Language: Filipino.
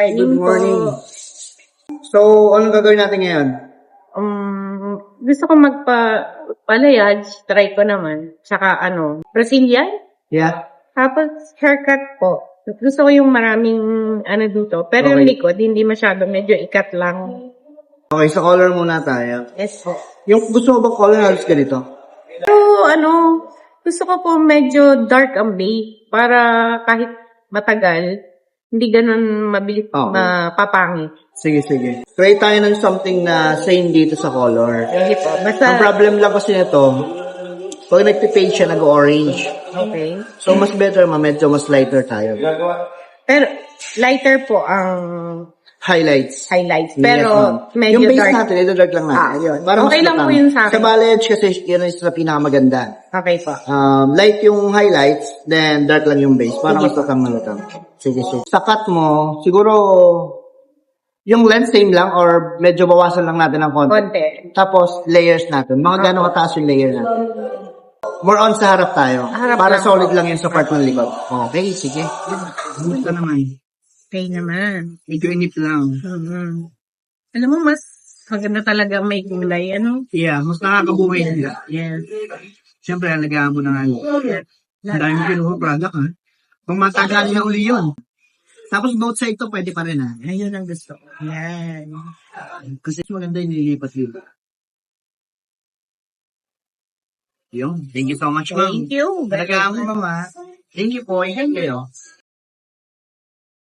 Hi, good morning. Po. So, anong gagawin natin ngayon? Gusto ko magpa-balayage, try ko naman. Tsaka Brazilian. Yeah? Tapos haircut po. Gusto ko yung maraming dito. Pero yung Okay. likod, hindi masyado, medyo ikat lang. Okay, sa color muna tayo. Yes po. Yung gusto mo bang color halos ganito? So, gusto ko po medyo dark ang base para kahit matagal, hindi ganun mabilis Okay. mapapangit. Sige. Try tayo ng something na same dito sa color. Sige po. Ang Basta, problem lang kasi nito, pag nagpe-fade siya, nag-orange. okay. So, mas better medyo mas lighter tayo. Pero, lighter po ang Highlights. highlights. Yes, Pero, ma'am. medyo yung base dark. natin, ito dark lang natin. Yun. Para mas Okay lang po matang. yun sa akin. Sa balayage kasi, yun yung sa pinakamaganda. Okay po. Light yung highlights, then dark lang yung base. Para Sige. mas matang. Sige. Sa cut mo, siguro, yung length same lang or medyo bawasan lang natin ng konti. Konti. Tapos, layers natin. Mga gano'ng kataas yung layer natin. More on sa harap tayo. Harap para lang solid po. lang yun sa part ng likod. Okay, sige. Gusto naman. Okay naman. Medyo inip lang. Alam mo, mas maganda talaga may gulay. Yeah, mas nakakabuhay nila. Yes. Siyempre, alagaan mo na nga. Ang dami mo kinuha product, ha? Kung matagal na uli yun. Tapos both side to, pwede pa rin, ha? Ayun ang gusto ko. Yan. Kasi maganda yung nililipat yun. Yun. Thank you so much, ma'am. Thank you. Alagaan mo, mama. Thank you po. Ingat kayo.